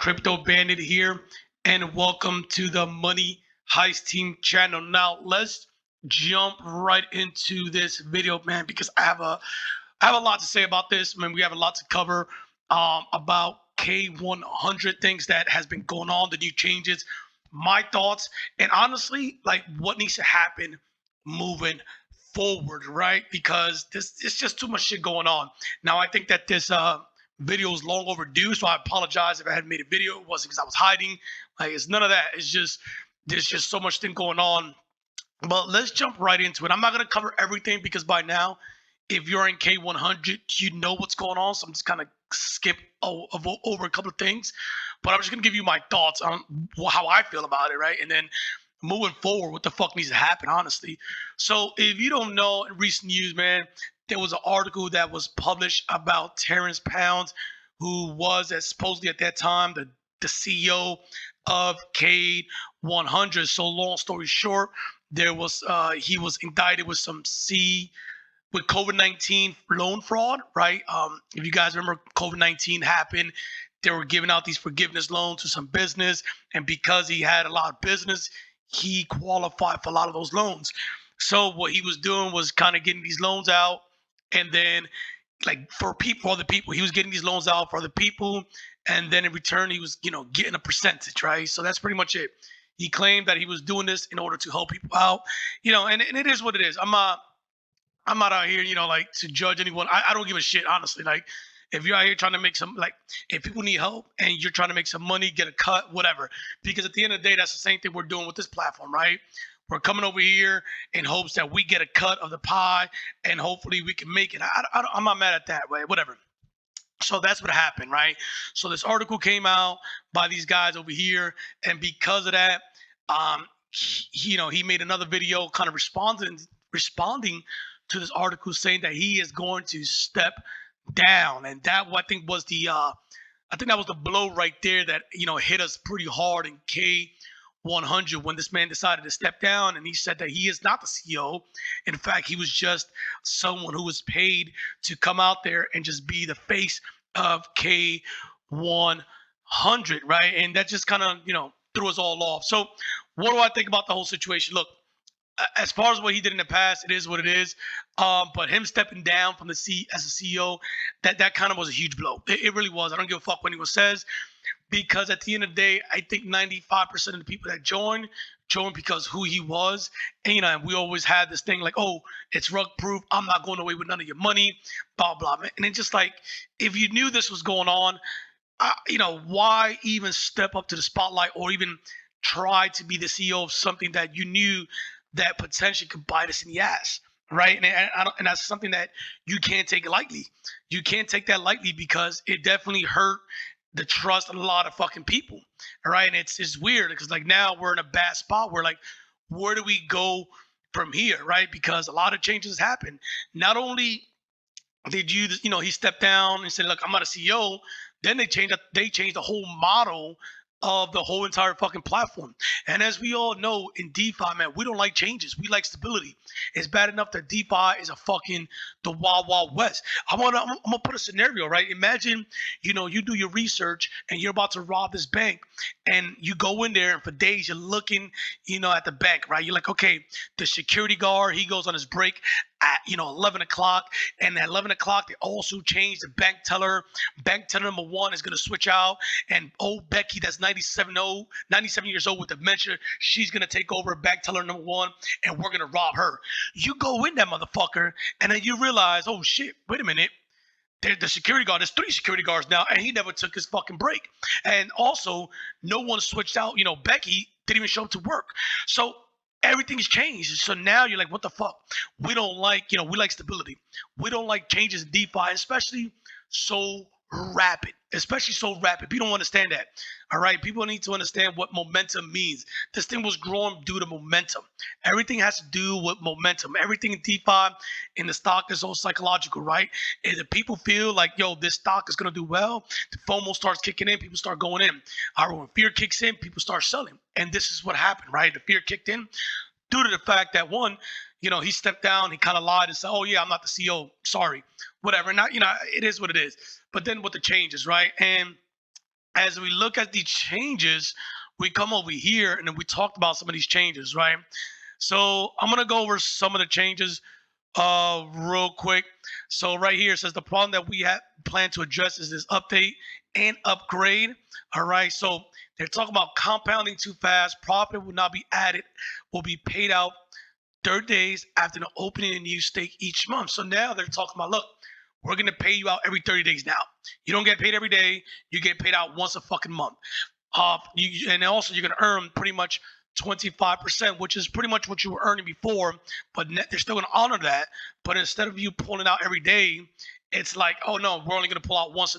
Crypto Bandit here, and welcome to the Money Heist Team channel. Now let's jump right into this video, man, because I have a lot to say about this. I mean, we have a lot to cover about K-100 things that has been going on, the new changes, my thoughts, and honestly, like what needs to happen moving forward, right? Because this it's just too much shit going on. Now, I think that this video is long overdue, so I apologize if I hadn't made a video. It wasn't because I was hiding. Like, it's none of that. It's just there's just so much thing going on. But let's jump right into it. I'm not gonna cover everything because by now, if you're in K-100, you know what's going on. So I'm just kind of skip over a couple of things, but I'm just gonna give you my thoughts on how I feel about it, right? And then moving forward, what the fuck needs to happen, honestly. So if you don't know, in recent news, man, there was an article that was published about Terrence Pounds, who was supposedly at that time the CEO of K-100. So long story short, there was he was indicted with with COVID-19 loan fraud, right? If you guys remember, COVID-19 happened. They were giving out these forgiveness loans to some business, and because he had a lot of business, he qualified for a lot of those loans. So what he was doing was kind of getting these loans out, and then like for other people, he was getting these loans out for other people, and then in return, he was getting a percentage, right? So that's pretty much it. He claimed that he was doing this in order to help people out, and it is what it is. I'm not out here, like to judge anyone. I don't give a shit, honestly. Like, if you're out here trying to make some, like, if people need help and you're trying to make some money, get a cut, whatever. Because at the end of the day, that's the same thing we're doing with this platform, right? We're coming over here in hopes that we get a cut of the pie and hopefully we can make it. I'm not mad at that, way, whatever. So that's what happened, right? So this article came out by these guys over here, and because of that, he made another video kind of responding to this article, saying that he is going to step down, and that I think was the blow right there that hit us pretty hard in K-100 when this man decided to step down, and he said that he is not the CEO. In fact, he was just someone who was paid to come out there and just be the face of K-100, right? And that just kind of threw us all off. So what do I think about the whole situation? Look, as far as what he did in the past, it is what it is. But him stepping down from the seat as a CEO, that kind of was a huge blow. It really was. I don't give a fuck what anyone says, because at the end of the day, I think 95% of the people that joined because who he was. And and we always had this thing like, oh, it's rug proof. I'm not going away with none of your money, blah blah. And it's just like, if you knew this was going on, why even step up to the spotlight or even try to be the CEO of something that you knew that potentially could bite us in the ass, right? And that's something that you can't take lightly. You can't take that lightly because it definitely hurt the trust of a lot of fucking people, all right? And it's weird because like now we're in a bad spot where like, where do we go from here, right? Because a lot of changes happen. Not only did he stepped down and said, look, I'm not a CEO, then they changed the whole model of the whole entire fucking platform. And as we all know, in DeFi, man, we don't like changes. We like stability. It's bad enough that DeFi is the wild, wild west. I'm gonna put a scenario, right? Imagine, you do your research and you're about to rob this bank, and you go in there and for days you're looking, at the bank, right? You're like, okay, the security guard, he goes on his break at 11 o'clock, and at 11 o'clock they also change the bank teller. Bank teller number one is going to switch out, and old Becky, that's 97 years old with dementia, she's going to take over bank teller number one, and we're going to rob her. You go in that motherfucker, and then you realize, oh shit, wait a minute, the security guard, there's 3 security guards now, and he never took his fucking break. And also, no one switched out. Becky didn't even show up to work. So everything's changed. So now you're like, what the fuck? We don't like, we like stability. We don't like changes in DeFi, especially so rapid. People don't understand that. All right. People need to understand what momentum means. This thing was growing due to momentum. Everything has to do with momentum. Everything in DeFi in the stock is all psychological, right? If people feel like, yo, this stock is going to do well, the FOMO starts kicking in, people start going in. When fear kicks in, people start selling. And this is what happened, right? The fear kicked in due to the fact that one, he stepped down, he kind of lied and said, oh yeah, I'm not the CEO, sorry, whatever. Now, it is what it is. But then with the changes, right? And as we look at the changes, we come over here and then we talked about some of these changes, right? So I'm gonna go over some of the changes real quick. So right here it says the problem that we have plan to address is this update and upgrade. All right, so they're talking about compounding too fast. Profit will not be added, will be paid out 30 days after the opening a new stake each month. So now they're talking about, look, we're gonna pay you out every 30 days now. You don't get paid every day, you get paid out once a fucking month. And also you're gonna earn pretty much 25%, which is pretty much what you were earning before, but they're still gonna honor that. But instead of you pulling out every day, it's like, oh no, we're only gonna pull out once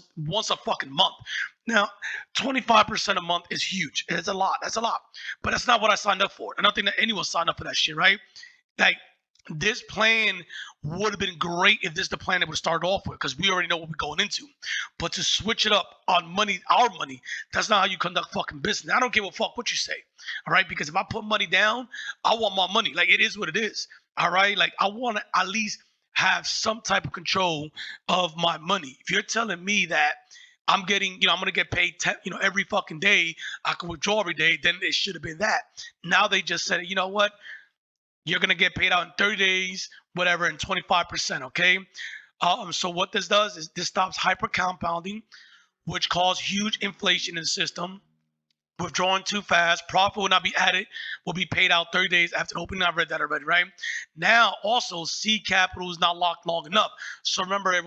a fucking month. Now, 25% a month is huge. It's a lot. That's a lot. But that's not what I signed up for. I don't think that anyone signed up for that shit, right? Like, this plan would have been great if this is the plan that would start off with, because we already know what we're going into. But to switch it up on money, our money, that's not how you conduct fucking business. I don't give a fuck what you say, all right? Because if I put money down, I want my money. Like, it is what it is, all right? Like, I want to at least have some type of control of my money. If you're telling me that I'm getting, I'm going to get paid, every fucking day, I can withdraw every day, then it should have been that. Now they just said, you know what? You're going to get paid out in 30 days, whatever, and 25%, okay? So what this does is this stops hyper compounding, which causes huge inflation in the system. Withdrawing too fast, profit will not be added, will be paid out 30 days after the opening. I read that already, right? Now, also, seed capital is not locked long enough. So remember,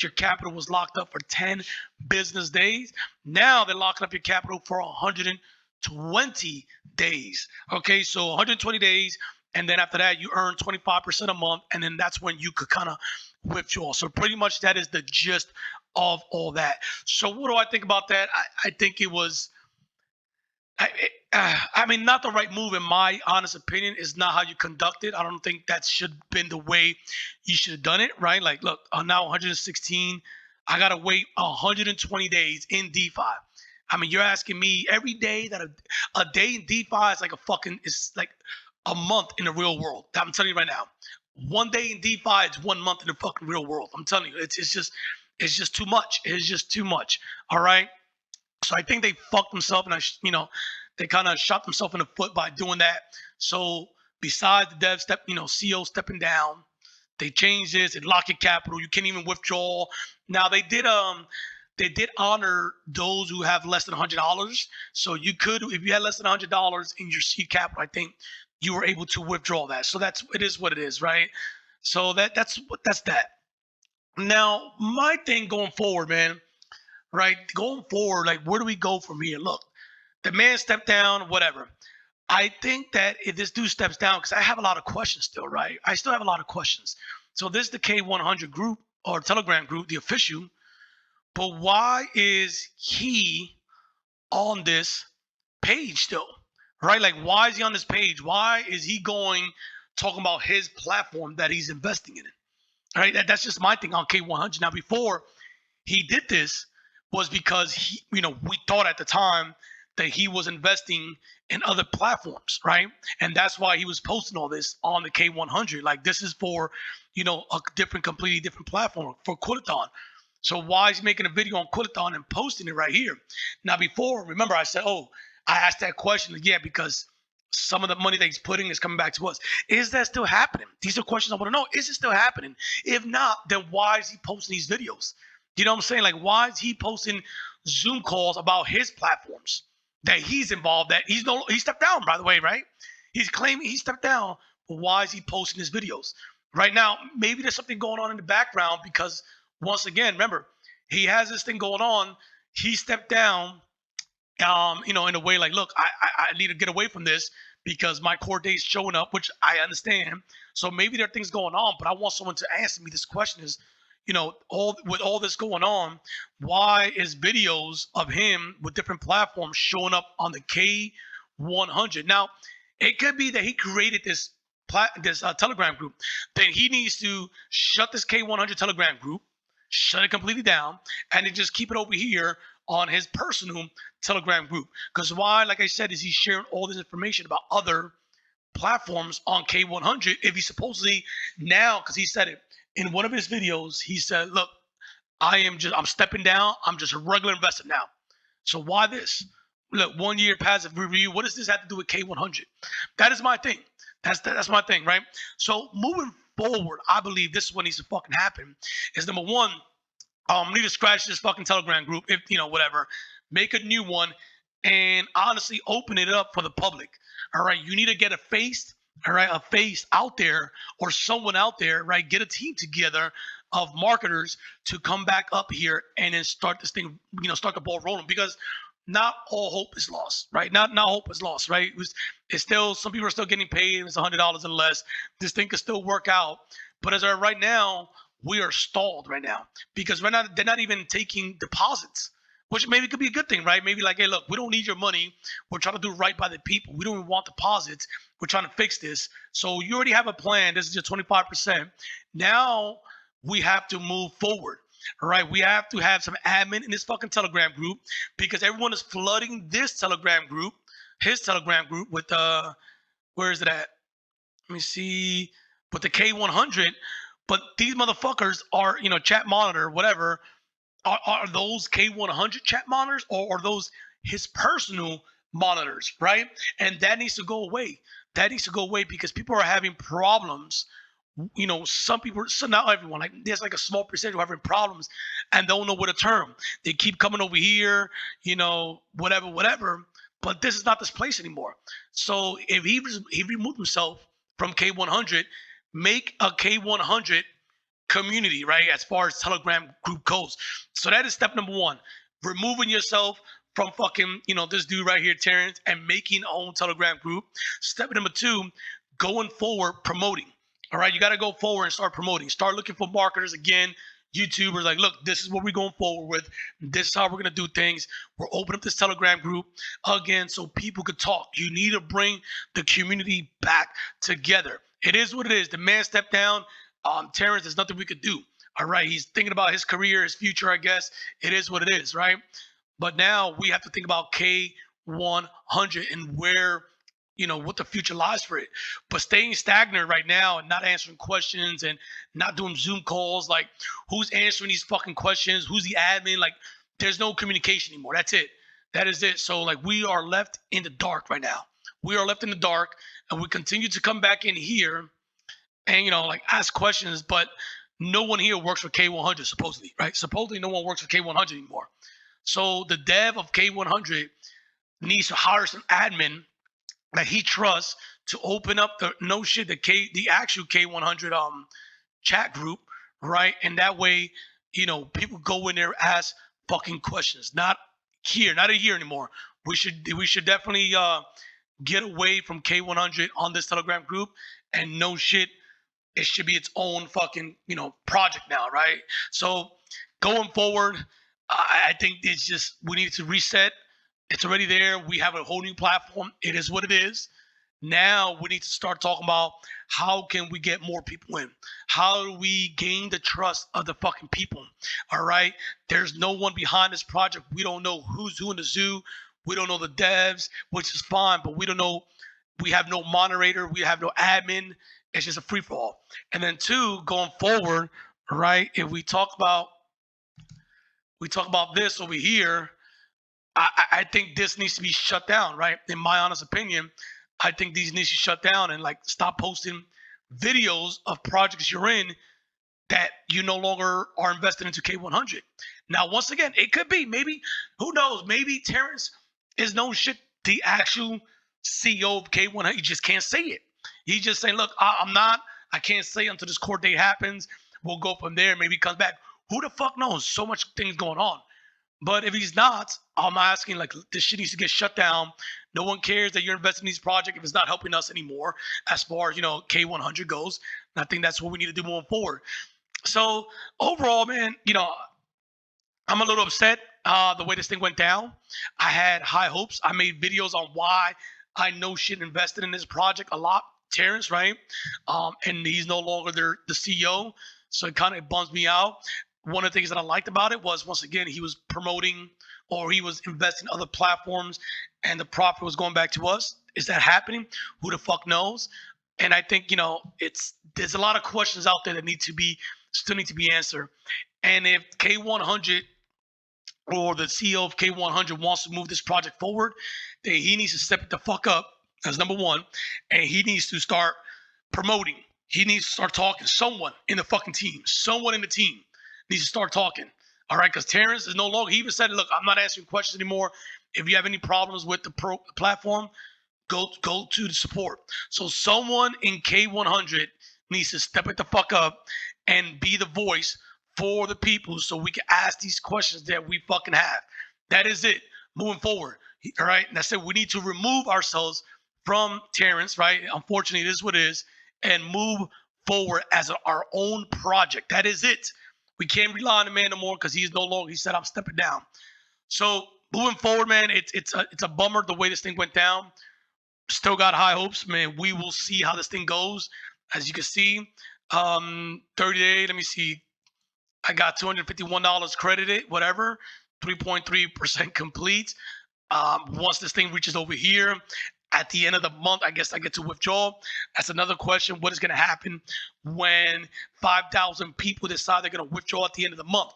your capital was locked up for 10 business days. Now they're locking up your capital for 120 days. Okay, so 120 days. And then after that, you earn 25% a month. And then that's when you could kind of withdraw. So pretty much that is the gist of all that. So what do I think about that? I think it was, I mean, not the right move in my honest opinion. Is not how you conduct it. I don't think that should have been the way you should have done it, right? Like, look, I'm now 116. I got to wait 120 days in DeFi. I mean, you're asking me every day that a day in DeFi is like it's like a month in the real world. I'm telling you right now. One day in DeFi is 1 month in the fucking real world. I'm telling you, it's just too much. It's just too much. All right. So I think they fucked themselves, and they kind of shot themselves in the foot by doing that. So besides the dev CEO stepping down, they changed this and lock your capital. You can't even withdraw. Now they did honor those who have less than $100. So you could, if you had less than $100 in your seed capital, I think you were able to withdraw that. So it is what it is, right? So that's that. Now my thing going forward, man. Right, going forward, like, where do we go from here? Look, the man stepped down, whatever. I think that if this dude steps down, because I have a lot of questions still, right? I still have a lot of questions. So this is the K-100 group or Telegram group, the official. But why is he on this page still? Right? Like, why is he on this page? Why is he talking about his platform that he's investing in? Right? That's just my thing on K-100. Now, before he did this, was because we thought at the time that he was investing in other platforms, right? And that's why he was posting all this on the K-100. Like, this is for, a completely different platform for Quiltathon. So why is he making a video on Quiltathon and posting it right here? Now, before, remember I said, I asked that question again because some of the money that he's putting is coming back to us. Is that still happening? These are questions I want to know. Is it still happening? If not, then why is he posting these videos? You know what I'm saying? Like, why is he posting Zoom calls about his platforms that he's involved at? He stepped down, by the way, right? He's claiming he stepped down, but why is he posting his videos? Right now, maybe there's something going on in the background because, once again, remember, he has this thing going on. He stepped down, in a way like, look, I need to get away from this because my core day's showing up, which I understand. So maybe there are things going on, but I want someone to answer me this question is, with all this going on, why is videos of him with different platforms showing up on the K-100? Now, it could be that he created this Telegram group. Then he needs to shut this K-100 Telegram group, shut it completely down, and then just keep it over here on his personal Telegram group. Because why, like I said, is he sharing all this information about other platforms on K-100 if he supposedly now, because he said it in one of his videos, he said, look, I'm stepping down. I'm just a regular investor now. So why this? Look, 1 year passive review. What does this have to do with K-100? That is my thing. That's my thing, right? So moving forward, I believe this is what needs to fucking happen. Is number one, need to scratch this fucking Telegram group, if whatever. Make a new one, and honestly, open it up for the public. All right, you need to get a face, all right, a face out there or someone out there, right? Get a team together of marketers to come back up here and then start this thing, start the ball rolling, because not all hope is lost, right? Not hope is lost, right? It's still, some people are still getting paid. It's $100 and less. This thing could still work out, but as of right now, we are stalled right now because they're not even taking deposits, which maybe could be a good thing, right? Maybe like, hey, look, we don't need your money. We're trying to do right by the people. We don't even want deposits. We're trying to fix this. So you already have a plan. This is your 25%. Now we have to move forward. All right, we have to have some admin in this fucking Telegram group because everyone is flooding this Telegram group, his Telegram group with where is it at? Let me see, with the K-100. But these motherfuckers are, chat monitor, whatever. Are those K-100 chat monitors, or are those his personal monitors, right? And that needs to go away. That needs to go away because people are having problems. Some people, so not everyone, like there's like a small percentage who are having problems and don't know where to turn. They keep coming over here, whatever. But this is not this place anymore. So if he removed himself from K-100, make a K-100 community, right? As far as Telegram group goes. So that is step number one. Removing yourself from fucking, this dude right here, Terrence, and making a own Telegram group. Step number two, going forward, promoting. All right, you got to go forward and start promoting. Start looking for marketers again, YouTubers. Like, look, this is what we're going forward with. This is how we're gonna do things. We're opening up this Telegram group again so people could talk. You need to bring the community back together. It is what it is. The man stepped down. Terrence, there's nothing we could do. All right, he's thinking about his career, his future. I guess it is what it is, right? But now we have to think about K-100 and where, what the future lies for it. But staying stagnant right now and not answering questions and not doing Zoom calls, like who's answering these fucking questions? Who's the admin? Like there's no communication anymore. That's it. That is it. So like we are left in the dark right now. We are left in the dark, and we continue to come back in here and like ask questions, but no one here works for K-100 supposedly, right? Supposedly no one works for K-100 anymore. So the dev of K-100 needs to hire some admin that he trusts to open up the actual K-100 chat group, right? And that way, people go in there, ask fucking questions. Not a year anymore. We should definitely get away from K-100 on this Telegram group, and no shit, it should be its own fucking project now, right? So going forward, I think it's just we need to reset. It's already there. We have a whole new platform. It is what it is. Now we need to start talking about how can we get more people in? How do we gain the trust of the fucking people? All right. There's no one behind this project. We don't know who's who in the zoo. We don't know the devs, which is fine, but we don't know. We have no moderator. We have no admin. It's just a free for all. And then two, going forward, right? If we talk about this over here, I think this needs to be shut down, right? In my honest opinion, I think these needs to shut down and like stop posting videos of projects you're in that you no longer are invested into K-100. Now, once again, it could be maybe, who knows? Maybe Terrence is no shit the actual CEO of K-100. He just can't say it. He's just saying, look, I'm not. I can't say until this court date happens. We'll go from there. Maybe he comes back. Who the fuck knows? So much things going on. But if he's not, I'm asking, like, this shit needs to get shut down. No one cares that you're investing in these projects if it's not helping us anymore as far as, K-100 goes. And I think that's what we need to do moving forward. So overall, man, I'm a little upset the way this thing went down. I had high hopes. I made videos on why I know shit invested in this project a lot. Terrence, right? And he's no longer the CEO. So it kind of bums me out. One of the things that I liked about it was, once again, he was promoting, or he was investing in other platforms, and the profit was going back to us. Is that happening? Who the fuck knows? And I think, there's a lot of questions out there that still need to be answered. And if K-100 or the CEO of K-100 wants to move this project forward, then he needs to step the fuck up as number one, and he needs to start promoting. He needs to start talking. Someone in the fucking team, someone in the team needs to start talking. All right, because Terrence is no longer. He even said, "Look, I'm not answering questions anymore. If you have any problems with the platform, go to the support." So someone in K-100 needs to step it the fuck up and be the voice for the people, so we can ask these questions that we fucking have. That is it. Moving forward. All right. And I said we need to remove ourselves from Terrence, right? Unfortunately, this is what it is, and move forward as our own project. That is it. We can't rely on the man no more because he's no longer. He said, "I'm stepping down." So moving forward, man, it's a bummer the way this thing went down. Still got high hopes, man. We will see how this thing goes. As you can see, 30-day. Let me see. I got $251 credited, whatever. 3.3% complete. Once this thing reaches over here, at the end of the month, I guess I get to withdraw. That's another question. What is going to happen when 5,000 people decide they're going to withdraw at the end of the month,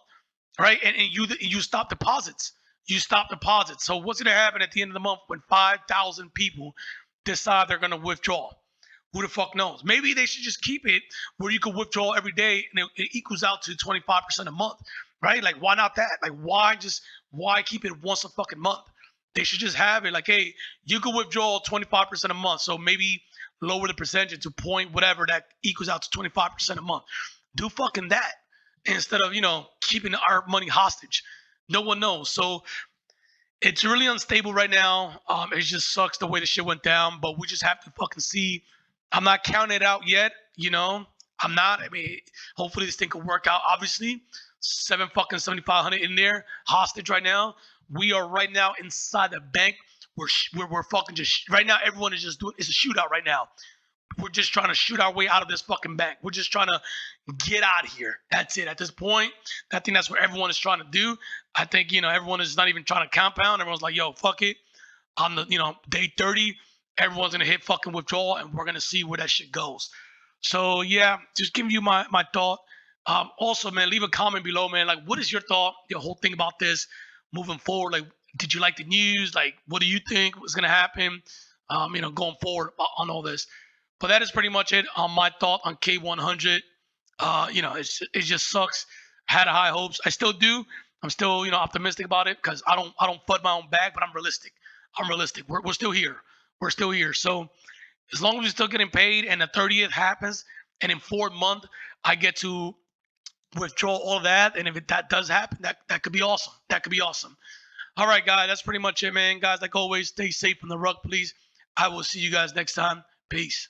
right? And you stop deposits. You stop deposits. So what's going to happen at the end of the month when 5,000 people decide they're going to withdraw? Who the fuck knows? Maybe they should just keep it where you can withdraw every day and it equals out to 25% a month, right? Like, why not that? Like, why keep it once a fucking month? They should just have it like, hey, you can withdraw 25% a month. So maybe lower the percentage to point whatever that equals out to 25% a month. Do fucking that instead of, keeping our money hostage. No one knows. So it's really unstable right now. It just sucks the way the shit went down, but we just have to fucking see. I'm not counting it out yet, I'm not. I mean, hopefully this thing could work out. Obviously, 7,500 in there, hostage right now. We are right now inside the bank. We're fucking just right now. Everyone is just doing. It's a shootout right now. We're just trying to shoot our way out of this fucking bank. We're just trying to get out of here. That's it. At this point, I think that's what everyone is trying to do. I think everyone is not even trying to compound. Everyone's like, yo, fuck it. On the day 30, everyone's gonna hit fucking withdrawal, and we're gonna see where that shit goes. So yeah, just giving you my thought. Also, man, leave a comment below, man. Like, what is your thought, the whole thing about this moving forward? Like, did you like the news? Like, what do you think was gonna happen? Going forward on all this. But that is pretty much it on my thought on K-100. It just sucks. Had high hopes. I still do. I'm still optimistic about it because I don't fud my own bag, but I'm realistic. We're still here. We're still here. So as long as we're still getting paid and the 30th happens and in 4 months I get to withdraw all that, and if that does happen, that could be awesome. That could be awesome. All right, guys, that's pretty much it, man. Guys, like always, stay safe from the rug, please. I will see you guys next time. Peace.